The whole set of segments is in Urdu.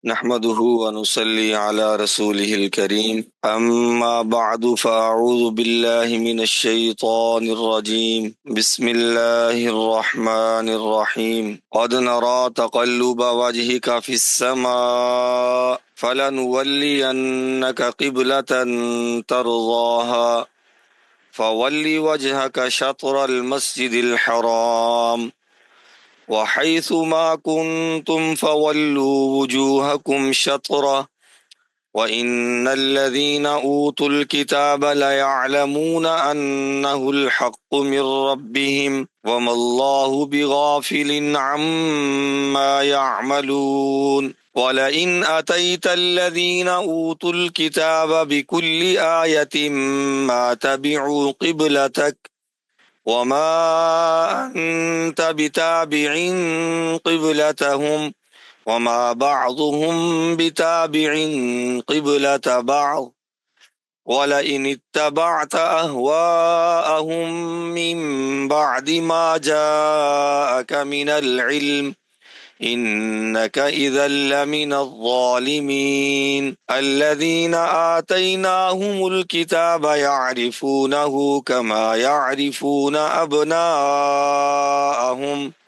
نحمده ونصلي على رسوله الكريم أما بعد فأعوذ بالله من الشيطان الرجيم بسم الله الرحمن الرحيم قد نرى تقلب وجهك في السماء فلنولينك قبلة ترضاها فول وجهك شطر المسجد الحرام وحيث ما كنتم فولوا وجوهكم شطرة وإن الذين أوتوا الكتاب ليعلمون أنه الحق من ربهم وما الله بغافل عما يعملون ولئن أتيت الذين أوتوا الكتاب بكل آية ما تبعوا قبلتك وما أنت بتابع قبلتهم وما بعضهم بتابع قبلة بعض ولئن اتبعت أهواءهم من بعد ما جاءك من العلم إنك إذا لمن الظالمين الذين آتيناهم الكتاب يعرفونه كما يعرفون أبناءهم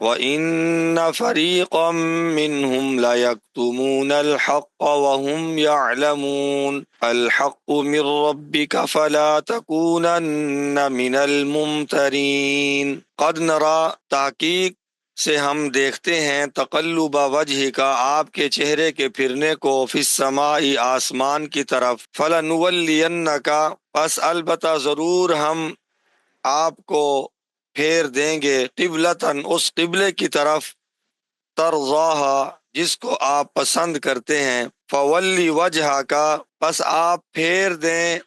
وإن فريقا منهم ليكتمون الحق وهم يعلمون الحق من ربك فلا تكونن من الممترين قد نرى تحقیق سے ہم دیکھتے ہیں تقلب وجہ کا آپ کے چہرے کے پھرنے کو فی السماء آسمان کی طرف فلنولینک پس البتہ ضرور ہم آپ کو پھیر دیں گے قبلتاً اس قبلے کی طرف ترضاها جس کو آپ پسند کرتے ہیں فولی وجہ کا پس آپ پھیر دیں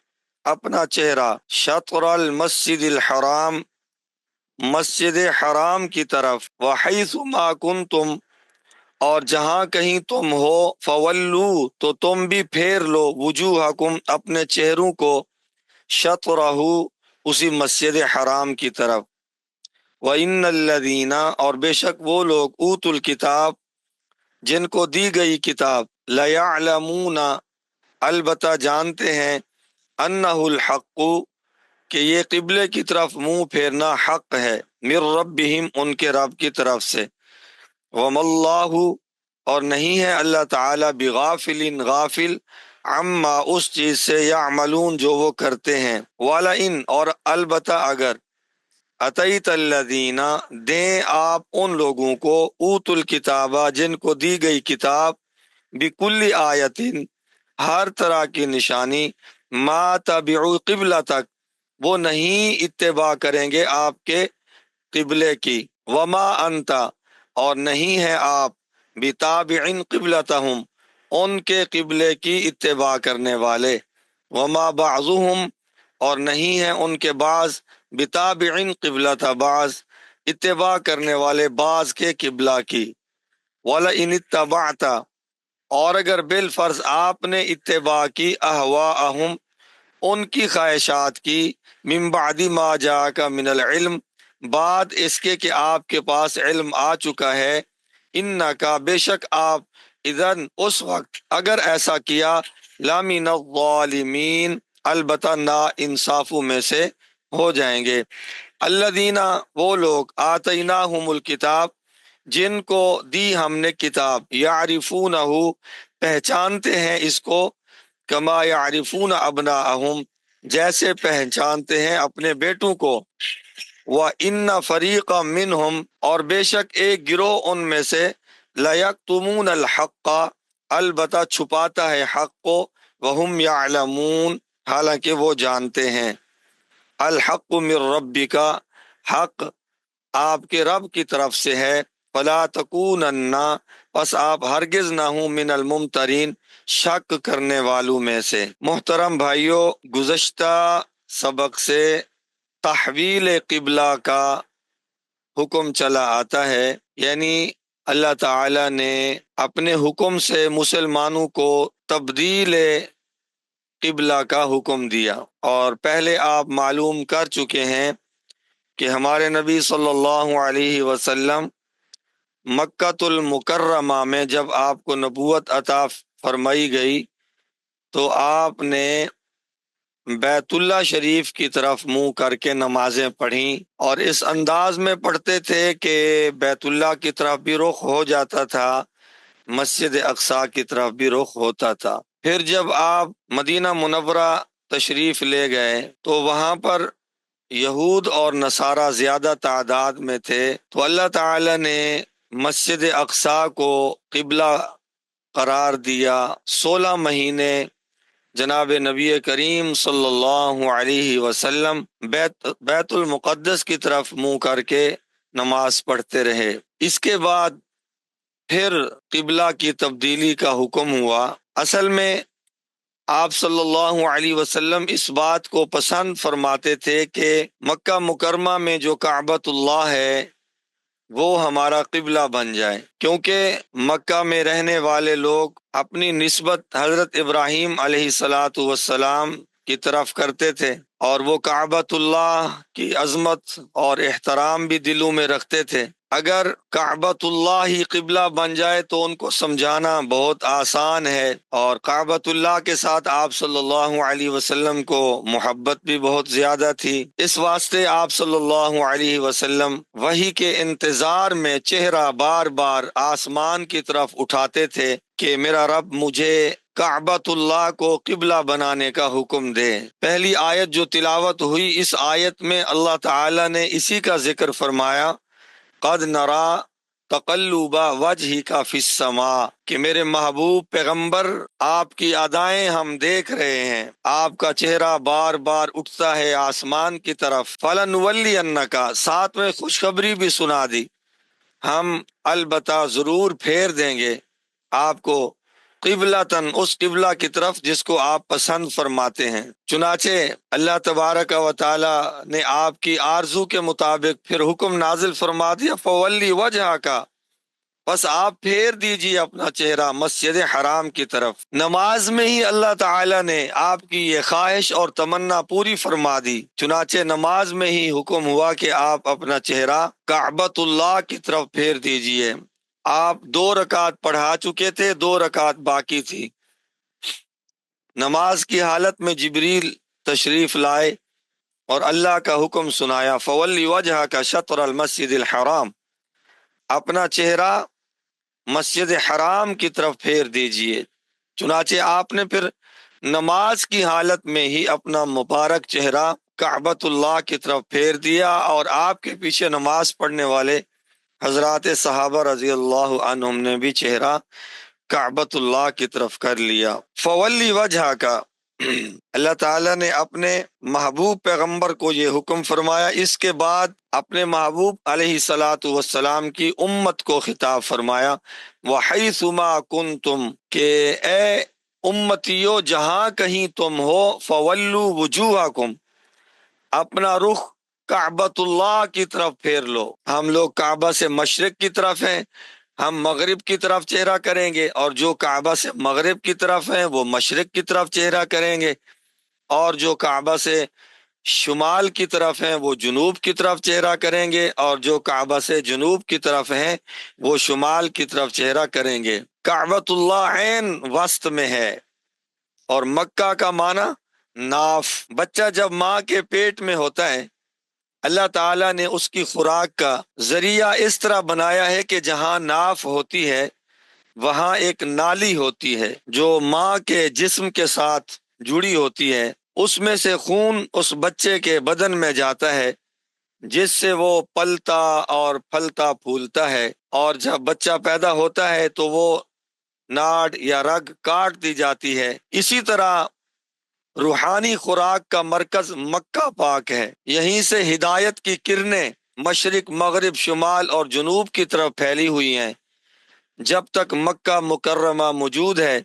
اپنا چہرہ شطر المسجد الحرام مسجد حرام کی طرف وحیث ما کنتم اور جہاں کہیں تم ہو فولو تو تم بھی پھیر لو وجوہکم اپنے چہروں کو شطرہ اسی مسجد حرام کی طرف وَإِنَّ الَّذِينَ اور بے شک وہ لوگ اوتوا الکتاب جن کو دی گئی کتاب لَيَعْلَمُونَ البتہ جانتے ہیں أَنَّهُ الْحَقُّ کہ یہ قبلے کی طرف منہ پھیرنا حق ہے من ربہم ان کے رب کی طرف سے وما اللہ اور نہیں ہے اللہ تعالی بغافل غافل عما اس چیز سے یعملون جو وہ کرتے ہیں ولئن اور البتہ اگر اتیت الذین دیں آپ ان لوگوں کو اوتوا الکتابہ جن کو دی گئی کتاب بکل آیت ہر طرح کی نشانی ما تبعوا قبلتک وہ نہیں اتباع کریں گے آپ کے قبلے کی وما انت اور نہیں ہے آپ بتابع قبلتہم ان کے قبلے کی اتباع کرنے والے وما بعضهم اور نہیں ہے ان کے بعض بتابع قبلۃ بعض اتباع کرنے والے بعض کے قبلہ کی ولئن اتبعت اور اگر بالفرض آپ نے اتباع کی اہواءہم ان کی خواہشات کی من بعد ما جاءک من العلم بعد اس کے کہ آپ کے پاس علم آ چکا ہے انکا بے شک آپ اذن اس وقت اگر ایسا کیا لمن الظالمین البتہ نا انصافوں میں سے ہو جائیں گے الذین وہ لوگ آتیناہم الکتاب جن کو دی ہم نے کتاب یعرفونہ پہچانتے ہیں اس کو کما یعرفون ابناءہم جیسے پہچانتے ہیں اپنے بیٹوں کو وَإِنَّ فَرِيقًا مِّنْهُمْ اور بے شک ایک گروہ ان میں سے لَيَكْتُمُونَ الْحَقَّ البتہ چھپاتا ہے حق کو وَهُمْ يَعْلَمُونَ حالانکہ وہ جانتے ہیں الحق من ربک حق آپ کے رب کی طرف سے ہے فلا تکونن پس آپ ہرگز نہ ہوں من الممترین شک کرنے والوں میں سے محترم بھائیوں گزشتہ سبق سے تحویل قبلہ کا حکم چلا آتا ہے یعنی اللہ تعالی نے اپنے حکم سے مسلمانوں کو تبدیل قبلہ کا حکم دیا اور پہلے آپ معلوم کر چکے ہیں کہ ہمارے نبی صلی اللہ علیہ وسلم مکۃ المکرمہ میں جب آپ کو نبوت عطا فرمائی گئی تو آپ نے بیت اللہ شریف کی طرف منہ کر کے نمازیں پڑھیں، اور اس انداز میں پڑھتے تھے کہ بیت اللہ کی طرف بھی رخ ہو جاتا تھا، مسجد اقصیٰ کی طرف بھی رخ ہوتا تھا۔ پھر جب آپ مدینہ منورہ تشریف لے گئے تو وہاں پر یہود اور نصارہ زیادہ تعداد میں تھے، تو اللہ تعالی نے مسجد اقصیٰ کو قبلہ قرار دیا۔ 16 مہینے جناب نبی کریم صلی اللہ علیہ وسلم بیت المقدس کی طرف منہ کر کے نماز پڑھتے رہے۔ اس کے بعد پھر قبلہ کی تبدیلی کا حکم ہوا۔ اصل میں آپ صلی اللہ علیہ وسلم اس بات کو پسند فرماتے تھے کہ مکہ مکرمہ میں جو کعبۃ اللہ ہے وہ ہمارا قبلہ بن جائے، کیونکہ مکہ میں رہنے والے لوگ اپنی نسبت حضرت ابراہیم علیہ الصلاۃ والسلام کی طرف کرتے تھے، اور وہ کعبۃ اللہ کی عظمت اور احترام بھی دلوں میں رکھتے تھے۔ اگر کعبۃ اللہ ہی قبلہ بن جائے تو ان کو سمجھانا بہت آسان ہے، اور کعبۃ اللہ کے ساتھ آپ صلی اللہ علیہ وسلم کو محبت بھی بہت زیادہ تھی۔ اس واسطے آپ صلی اللہ علیہ وسلم وحی کے انتظار میں چہرہ بار بار آسمان کی طرف اٹھاتے تھے کہ میرا رب مجھے کعبۃ اللہ کو قبلہ بنانے کا حکم دے۔ پہلی آیت جو تلاوت ہوئی، اس آیت میں اللہ تعالی نے اسی کا ذکر فرمایا، قد نرا تقلب وجہک فی السماء، کہ میرے محبوب پیغمبر آپ کی ادائیں ہم دیکھ رہے ہیں، آپ کا چہرہ بار بار اٹھتا ہے آسمان کی طرف۔ فلنولینک، ساتھ میں خوشخبری بھی سنا دی، ہم البتہ ضرور پھیر دیں گے آپ کو قبلتاً، اس قبلہ کی طرف جس کو آپ پسند فرماتے ہیں۔ چنانچہ اللہ تبارک و تعالی نے آپ کی آرزو کے مطابق پھر حکم نازل فرما دیا، فولی وجہ کا، بس آپ پھیر دیجیے اپنا چہرہ مسجد حرام کی طرف۔ نماز میں ہی اللہ تعالی نے آپ کی یہ خواہش اور تمنا پوری فرما دی، چنانچہ نماز میں ہی حکم ہوا کہ آپ اپنا چہرہ کعبۃ اللہ کی طرف پھیر دیجیے۔ آپ 2 رکعت پڑھا چکے تھے، 2 رکعت باقی تھی۔ نماز کی حالت میں جبریل تشریف لائے اور اللہ کا حکم سنایا، فولی وجہک شطر المسجد الحرام، اپنا چہرہ مسجد حرام کی طرف پھیر دیجئے۔ چنانچہ آپ نے پھر نماز کی حالت میں ہی اپنا مبارک چہرہ کعبۃ اللہ کی طرف پھیر دیا، اور آپ کے پیچھے نماز پڑھنے والے حضرات صحابہ رضی اللہ عنہم نے بھی چہرہ کعبۃ اللہ کی طرف کر لیا۔ فولی وجہ کا، اللہ تعالیٰ نے اپنے محبوب پیغمبر کو یہ حکم فرمایا۔ اس کے بعد اپنے محبوب علیہ الصلاۃ والسلام کی امت کو خطاب فرمایا، وَحَيْثُمَا كُنْتُمْ، کہ اے امتیو جہاں کہیں تم ہو، فَوَلُّوا وُجُوهَكُمْ، اپنا رخ کعبۃ اللہ کی طرف پھیر لو۔ ہم لوگ کعبہ سے مشرق کی طرف ہیں، ہم مغرب کی طرف چہرہ کریں گے، اور جو کعبہ سے مغرب کی طرف ہیں وہ مشرق کی طرف چہرہ کریں گے، اور جو کعبہ سے شمال کی طرف ہیں وہ جنوب کی طرف چہرہ کریں گے، اور جو کعبہ سے جنوب کی طرف ہیں وہ شمال کی طرف چہرہ کریں گے۔ کعبۃ اللہ عین وسط میں ہے، اور مکہ کا معنی ناف۔ بچہ جب ماں کے پیٹ میں ہوتا ہے، اللہ تعالیٰ نے اس کی خوراک کا ذریعہ اس طرح بنایا ہے کہ جہاں ناف ہوتی ہے وہاں ایک نالی ہوتی ہے جو ماں کے جسم کے ساتھ جڑی ہوتی ہے، اس میں سے خون اس بچے کے بدن میں جاتا ہے، جس سے وہ پلتا اور پھلتا پھولتا ہے، اور جب بچہ پیدا ہوتا ہے تو وہ ناڑ یا رگ کاٹ دی جاتی ہے۔ اسی طرح روحانی خوراک کا مرکز مکہ پاک ہے، یہیں سے ہدایت کی کرنیں مشرق، مغرب، شمال اور جنوب کی طرف پھیلی ہوئی ہیں۔ جب تک مکہ مکرمہ موجود ہے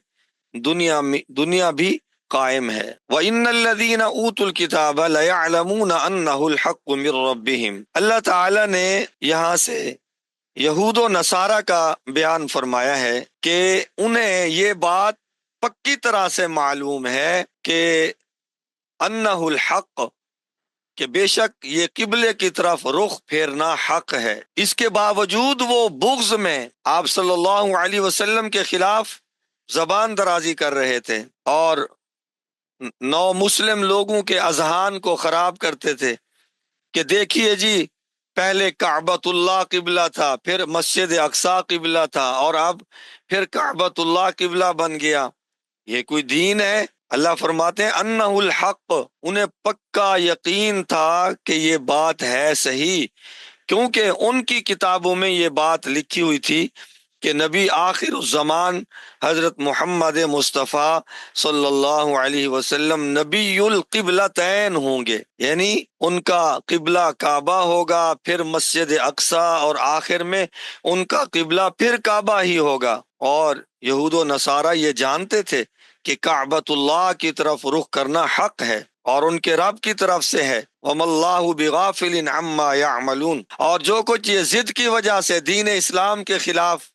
دنیا بھی قائم ہے۔ وَإِنَّ الَّذِينَ أُوتُوا الْكِتَابَ لَيَعْلَمُونَ أَنَّهُ الْحَقُّ مِنْ رَبِّهِمْ، اللہ تعالی نے یہاں سے یہود و نصارہ کا بیان فرمایا ہے کہ انہیں یہ بات پکی طرح سے معلوم ہے کہ انہ الحق، کہ بے شک یہ قبلے کی طرف رخ پھیرنا حق ہے۔ اس کے باوجود وہ بغض میں آپ صلی اللہ علیہ وسلم کے خلاف زبان درازی کر رہے تھے اور نو مسلم لوگوں کے اذہان کو خراب کرتے تھے کہ دیکھیے جی، پہلے کعبۃ اللہ قبلہ تھا، پھر مسجد اقصی قبلہ تھا، اور اب پھر کعبۃ اللہ قبلہ بن گیا۔ یہ کوئی دین ہے؟ اللہ فرماتے ہیں انہ الحق، انہیں پکا یقین تھا کہ یہ بات ہے صحیح، کیونکہ ان کی کتابوں میں یہ بات لکھی ہوئی تھی کہ نبی آخر الزمان حضرت محمد مصطفیٰ صلی اللہ علیہ وسلم نبی القبلتین ہوں گے، یعنی ان کا قبلہ کعبہ ہوگا، پھر مسجد اقصی، اور آخر میں ان کا قبلہ پھر کعبہ ہی ہوگا۔ اور یہود و نصارہ یہ جانتے تھے کہ کعبۃ اللہ کی طرف رخ کرنا حق ہے اور ان کے رب کی طرف سے ہے۔ وَمَا اللَّهُ بِغَافِلٍ عَمَّا يَعْمَلُونَ، اور جو کچھ یہ ضد کی وجہ سے دین اسلام کے خلاف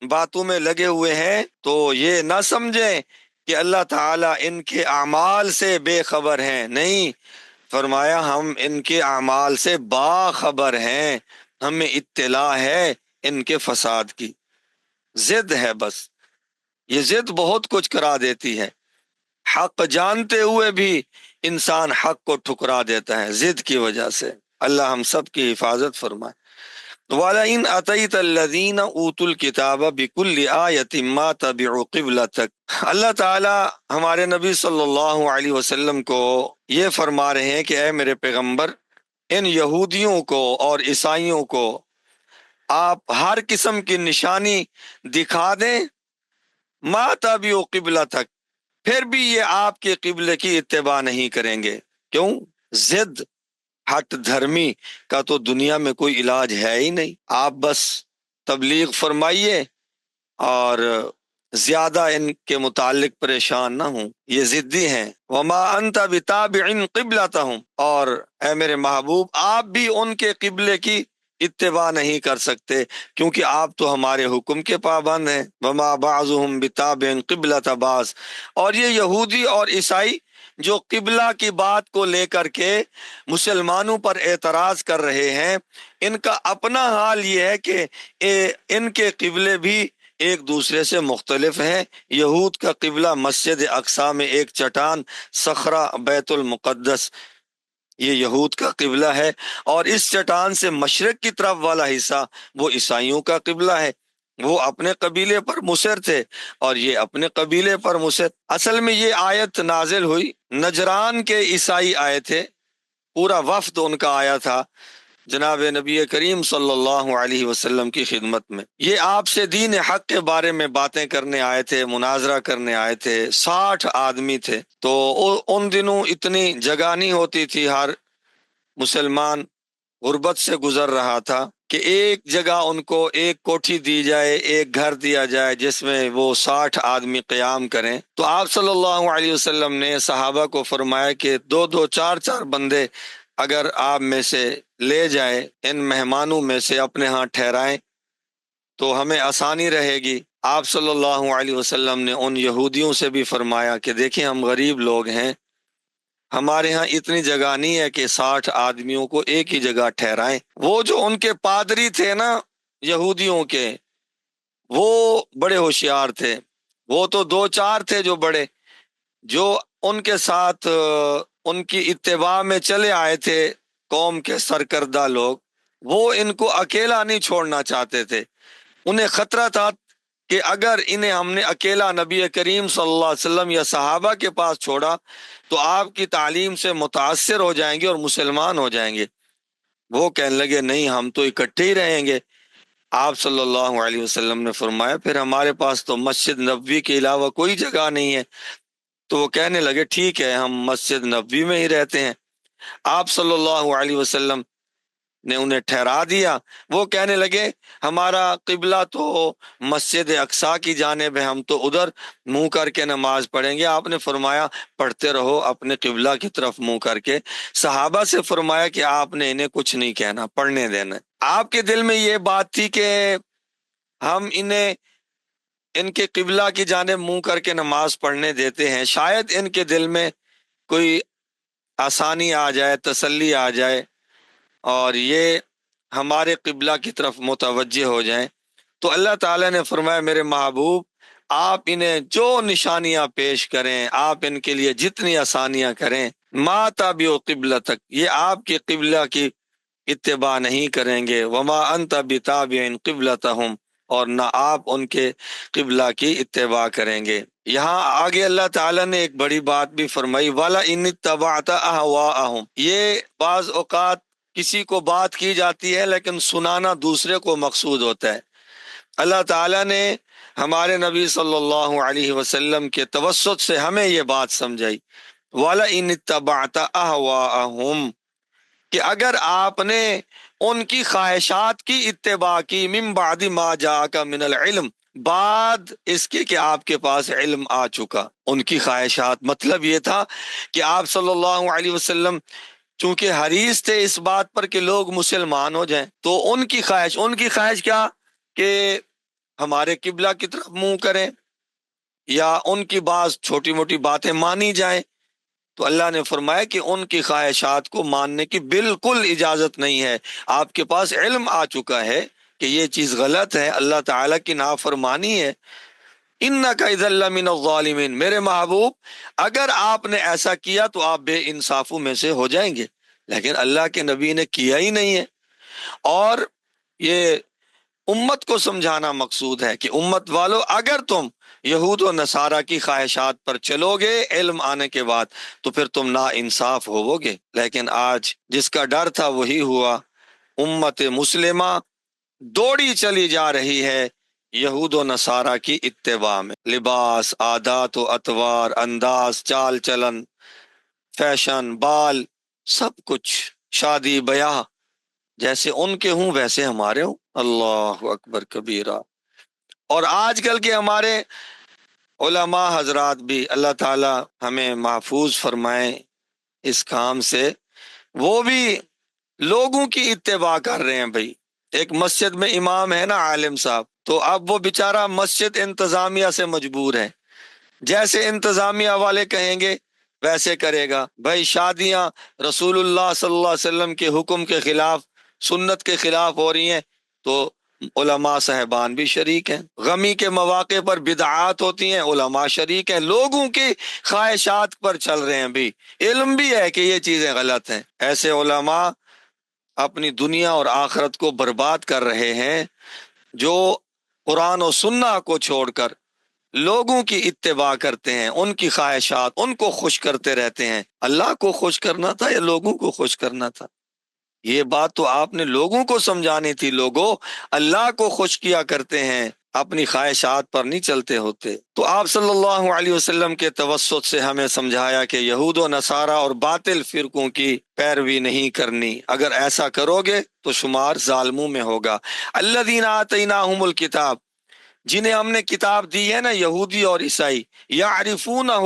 باتوں میں لگے ہوئے ہیں، تو یہ نہ سمجھیں کہ اللہ تعالیٰ ان کے اعمال سے بے خبر ہیں، نہیں، فرمایا ہم ان کے اعمال سے باخبر ہیں، ہمیں اطلاع ہے ان کے فساد کی۔ ضد ہے بس، یہ ضد بہت کچھ کرا دیتی ہے، حق جانتے ہوئے بھی انسان حق کو ٹھکرا دیتا ہے ضد کی وجہ سے۔ اللہ ہم سب کی حفاظت فرمائے۔ وَلَئِنْ أَتَيْتَ الَّذِينَ أُوتُوا الْكِتَابَ بِكُلِّ آيَةٍ مَا تَبِعُوا قِبْلَتَكَ، اللہ تعالیٰ ہمارے نبی صلی اللہ علیہ وسلم کو یہ فرما رہے ہیں کہ اے میرے پیغمبر، ان یہودیوں کو اور عیسائیوں کو آپ ہر قسم کی نشانی دکھا دیں، ما تَبِعُوا قِبْلَتَكَ، پھر بھی یہ آپ کے قبلے کی اتباع نہیں کریں گے۔ کیوں؟ ضد، ہٹ دھرمی کا تو دنیا میں کوئی علاج ہے ہی نہیں۔ آپ بس تبلیغ فرمائیے اور زیادہ ان کے متعلق پریشان نہ ہوں، یہ ضدی ہیں۔ وما انت بتابع قبلتهم، اور اے میرے محبوب آپ بھی ان کے قبلے کی اتباع نہیں کر سکتے، کیونکہ آپ تو ہمارے حکم کے پابند ہیں۔ وما بعضهم بتابع قبلۃ بعض، اور یہ یہودی اور عیسائی جو قبلہ کی بات کو لے کر کے مسلمانوں پر اعتراض کر رہے ہیں، ان کا اپنا حال یہ ہے کہ ان کے قبلے بھی ایک دوسرے سے مختلف ہیں۔ یہود کا قبلہ مسجد اقصی میں ایک چٹان صخرہ بیت المقدس، یہ یہود کا قبلہ ہے، اور اس چٹان سے مشرق کی طرف والا حصہ وہ عیسائیوں کا قبلہ ہے۔ وہ اپنے قبیلے پر مصر تھے اور یہ اپنے قبیلے پر مصر۔ اصل میں یہ آیت نازل ہوئی، نجران کے عیسائی آئے تھے، پورا وفد ان کا آیا تھا جناب نبی کریم صلی اللہ علیہ وسلم کی خدمت میں۔ یہ آپ سے دین حق کے بارے میں باتیں کرنے آئے تھے، مناظرہ کرنے آئے تھے، 60 آدمی تھے۔ تو ان دنوں اتنی جگہ نہیں ہوتی تھی، ہر مسلمان غربت سے گزر رہا تھا کہ ایک جگہ ان کو ایک کوٹھی دی جائے، ایک گھر دیا جائے جس میں وہ 60 آدمی قیام کریں۔ تو آپ صلی اللہ علیہ وسلم نے صحابہ کو فرمایا کہ دو دو چار چار بندے اگر آپ میں سے لے جائیں، ان مہمانوں میں سے اپنے ہاں ٹھہرائیں تو ہمیں آسانی رہے گی۔ آپ صلی اللہ علیہ وسلم نے ان یہودیوں سے بھی فرمایا کہ دیکھیں ہم غریب لوگ ہیں، ہمارے ہاں اتنی جگہ نہیں ہے کہ 60 آدمیوں کو ایک ہی جگہ ٹھہرائیں۔ وہ جو ان کے پادری تھے نا یہودیوں کے، وہ بڑے ہوشیار تھے، وہ تو دو چار تھے جو بڑے، جو ان کے ساتھ ان کی اتباع میں چلے آئے تھے، قوم کے سرکردہ لوگ، وہ ان کو اکیلا نہیں چھوڑنا چاہتے تھے۔ انہیں خطرہ تھا کہ اگر انہیں ہم نے اکیلا نبی کریم صلی اللہ علیہ وسلم یا صحابہ کے پاس چھوڑا تو آپ کی تعلیم سے متاثر ہو جائیں گے اور مسلمان ہو جائیں گے۔ وہ کہنے لگے نہیں، ہم تو اکٹھے ہی رہیں گے۔ آپ صلی اللہ علیہ وسلم نے فرمایا پھر ہمارے پاس تو مسجد نبوی کے علاوہ کوئی جگہ نہیں ہے۔ تو وہ کہنے لگے ٹھیک ہے، ہم مسجد نبوی میں ہی رہتے ہیں۔ آپ صلی اللہ علیہ وسلم نے انہیں ٹھہرا دیا۔ وہ کہنے لگے ہمارا قبلہ تو مسجد اقصی کی جانب ہے، ہم تو ادھر منہ کر کے نماز پڑھیں گے۔ آپ نے فرمایا پڑھتے رہو اپنے قبلہ کی طرف منہ کر کے۔ صحابہ سے فرمایا کہ آپ نے انہیں کچھ نہیں کہنا، پڑھنے دینا۔ آپ کے دل میں یہ بات تھی کہ ہم انہیں ان کے قبلہ کی جانب منہ کر کے نماز پڑھنے دیتے ہیں، شاید ان کے دل میں کوئی آسانی آ جائے، تسلی آ جائے، اور یہ ہمارے قبلہ کی طرف متوجہ ہو جائیں، تو اللہ تعالیٰ نے فرمایا میرے محبوب آپ انہیں جو نشانیاں پیش کریں، آپ ان کے لیے جتنی آسانیاں کریں، ما تابعوا قبلتک، یہ آپ کے قبلہ کی اتباع نہیں کریں گے، وما انت بتابع قبلتہم، اور نہ آپ ان کے قبلہ کی اتباع کریں گے۔ یہاں آگے اللہ تعالیٰ نے ایک بڑی بات بھی فرمائی، وَلَئِنِ اتَّبَعْتَ أَهْوَاءَهُمْ، یہ بعض اوقات کسی کو بات کی جاتی ہے لیکن سنانا دوسرے کو مقصود ہوتا ہے۔ اللہ تعالیٰ نے ہمارے نبی صلی اللہ علیہ وسلم کے توسط سے ہمیں یہ بات سمجھائی، وَلَئِنِ اتَّبَعْتَ أَهْوَاءَهُمْ، کہ اگر آپ نے ان کی خواہشات کی اتباع کی، من بعد ما جاءک من العلم، بعد اس کے کہ آپ کے پاس علم آ چکا۔ ان کی خواہشات مطلب یہ تھا کہ آپ صلی اللہ علیہ وسلم چونکہ حریص تھے اس بات پر کہ لوگ مسلمان ہو جائیں، تو ان کی خواہش کیا کہ ہمارے قبلہ کی طرف منہ کریں یا ان کی بعض چھوٹی موٹی باتیں مانی جائیں۔ تو اللہ نے فرمایا کہ ان کی خواہشات کو ماننے کی بالکل اجازت نہیں ہے، آپ کے پاس علم آ چکا ہے کہ یہ چیز غلط ہے، اللہ تعالیٰ کی نافرمانی ہے۔ انک اذا لمن الظالمین، میرے محبوب اگر آپ نے ایسا کیا تو آپ بے انصافوں میں سے ہو جائیں گے، لیکن اللہ کے نبی نے کیا ہی نہیں ہے۔ اور یہ امت کو سمجھانا مقصود ہے کہ امت والو اگر تم یہود و نصارہ کی خواہشات پر چلو گے علم آنے کے بعد تو پھر تم نا انصاف ہوو گے، لیکن آج جس کا ڈر تھا وہی ہوا۔ امت مسلمہ دوڑی چلی جا رہی ہے یہود و نصارہ کی اتباع میں، لباس، عادات و اطوار، انداز، چال چلن، فیشن، بال، سب کچھ، شادی بیاہ جیسے ان کے ہوں ویسے ہمارے ہوں۔ اللہ اکبر کبیرہ۔ اور آج کل کے ہمارے علماء حضرات بھی اللہ تعالی ہمیں محفوظ فرمائیں اس کام سے، وہ بھی لوگوں کی اتباع کر رہے ہیں۔ بھائی ایک مسجد میں امام ہے نا عالم صاحب، تو اب وہ بیچارہ مسجد انتظامیہ سے مجبور ہے، جیسے انتظامیہ والے کہیں گے ویسے کرے گا۔ بھائی شادیاں رسول اللہ صلی اللہ علیہ وسلم کے حکم کے خلاف، سنت کے خلاف ہو رہی ہیں تو علماء صاحبان بھی شریک ہیں۔ غمی کے مواقع پر بدعات ہوتی ہیں، علماء شریک ہیں۔ لوگوں کی خواہشات پر چل رہے ہیں، بھی علم بھی ہے کہ یہ چیزیں غلط ہیں۔ ایسے علماء اپنی دنیا اور آخرت کو برباد کر رہے ہیں جو قرآن و سنہ کو چھوڑ کر لوگوں کی اتباع کرتے ہیں، ان کی خواہشات، ان کو خوش کرتے رہتے ہیں۔ اللہ کو خوش کرنا تھا یا لوگوں کو خوش کرنا تھا؟ یہ بات تو آپ نے لوگوں کو سمجھانی تھی، لوگوں اللہ کو خوش کیا کرتے ہیں، اپنی خواہشات پر نہیں چلتے ہوتے۔ تو آپ صلی اللہ علیہ وسلم کے توسط سے ہمیں سمجھایا کہ یہود و نصارہ اور باطل فرقوں کی پیروی نہیں کرنی، اگر ایسا کرو گے تو شمار ظالموں میں ہوگا۔ الذین آتیناہم الکتاب، جنہیں ہم نے کتاب دی ہے نا، یہودی اور عیسائی، یعرفونہ،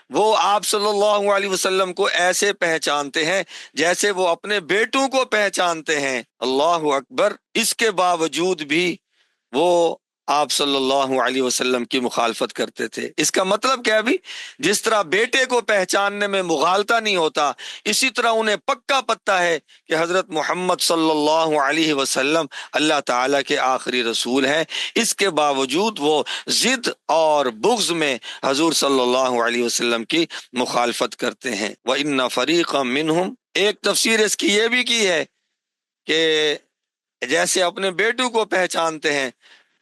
وہ آپ صلی اللہ علیہ وسلم کو ایسے پہچانتے ہیں جیسے وہ اپنے بیٹوں کو پہچانتے ہیں۔ اللہ اکبر۔ اس کے باوجود بھی وہ آپ صلی اللہ علیہ وسلم کی مخالفت کرتے تھے۔ اس کا مطلب کیا بھی، جس طرح بیٹے کو پہچاننے میں مغالطہ نہیں ہوتا، اسی طرح انہیں پکا پتہ ہے کہ حضرت محمد صلی اللہ علیہ وسلم اللہ تعالیٰ کے آخری رسول ہیں۔ اس کے باوجود وہ ضد اور بغض میں حضور صلی اللہ علیہ وسلم کی مخالفت کرتے ہیں۔ وَإِنَّ فَرِيقًا مِّنْهُمْ، ایک تفسیر اس کی یہ بھی کی ہے کہ جیسے اپنے بیٹوں کو پہچانتے ہیں،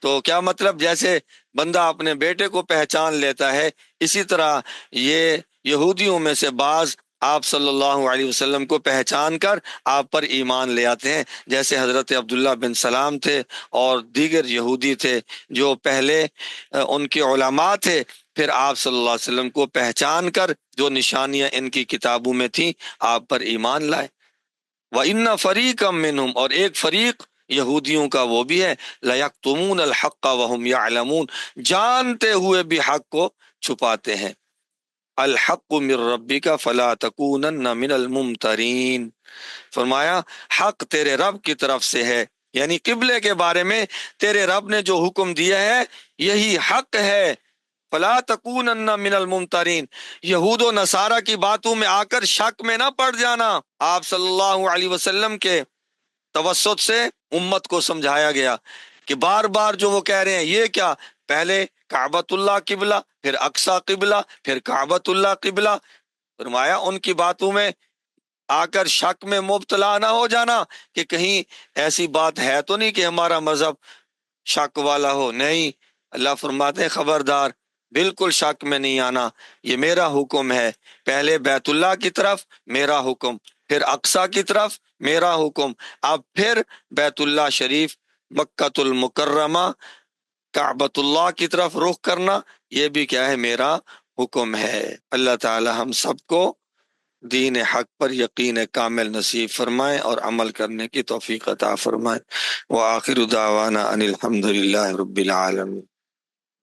تو کیا مطلب جیسے بندہ اپنے بیٹے کو پہچان لیتا ہے، اسی طرح یہ یہودیوں میں سے بعض آپ صلی اللہ علیہ وسلم کو پہچان کر آپ پر ایمان لے آتے ہیں، جیسے حضرت عبداللہ بن سلام تھے اور دیگر یہودی تھے جو پہلے ان کے علماء تھے، پھر آپ صلی اللہ علیہ وسلم کو پہچان کر جو نشانیاں ان کی کتابوں میں تھیں آپ پر ایمان لائے۔ وَإِنَّ فَرِيقًا مِّنْهُمْ، اور ایک فریق یہودیوں کا وہ بھی ہے، لَيَكْتُمُونَ الْحَقَّ وَهُمْ يَعْلَمُونَ، جانتے ہوئے بھی حق کو چھپاتے ہیں۔ الحق من ربک فلا تکونن من الممترین، فرمایا حق تیرے رب کی طرف سے ہے، یعنی قبلے کے بارے میں تیرے رب نے جو حکم دیا ہے یہی حق ہے، فلا تکونن من الممترین، یہود و نصارہ کی باتوں میں آ کر شک میں نہ پڑ جانا۔ آپ صلی اللہ علیہ وسلم کے توسط سے امت کو سمجھایا گیا کہ بار بار جو وہ کہہ رہے ہیں یہ کیا، پہلے کعبۃ اللہ قبلہ، پھر اقصی قبلہ، پھر کعبۃ اللہ قبلہ، فرمایا ان کی باتوں میں آ کر شک میں مبتلا نہ ہو جانا کہ کہیں ایسی بات ہے تو نہیں کہ ہمارا مذہب شک والا ہو۔ نہیں، اللہ فرماتے ہیں خبردار، بالکل شک میں نہیں آنا، یہ میرا حکم ہے۔ پہلے بیت اللہ کی طرف میرا حکم، پھر اقصی کی طرف میرا حکم، اب پھر بیت اللہ شریف، مکۃ المکرمہ، کعبۃ اللہ کی طرف رخ کرنا، یہ بھی کیا ہے، میرا حکم ہے۔ اللہ تعالی ہم سب کو دین حق پر یقین کامل نصیب فرمائے اور عمل کرنے کی توفیق عطا فرمائے۔ وآخر دعوانا ان الحمد للہ رب العالمین۔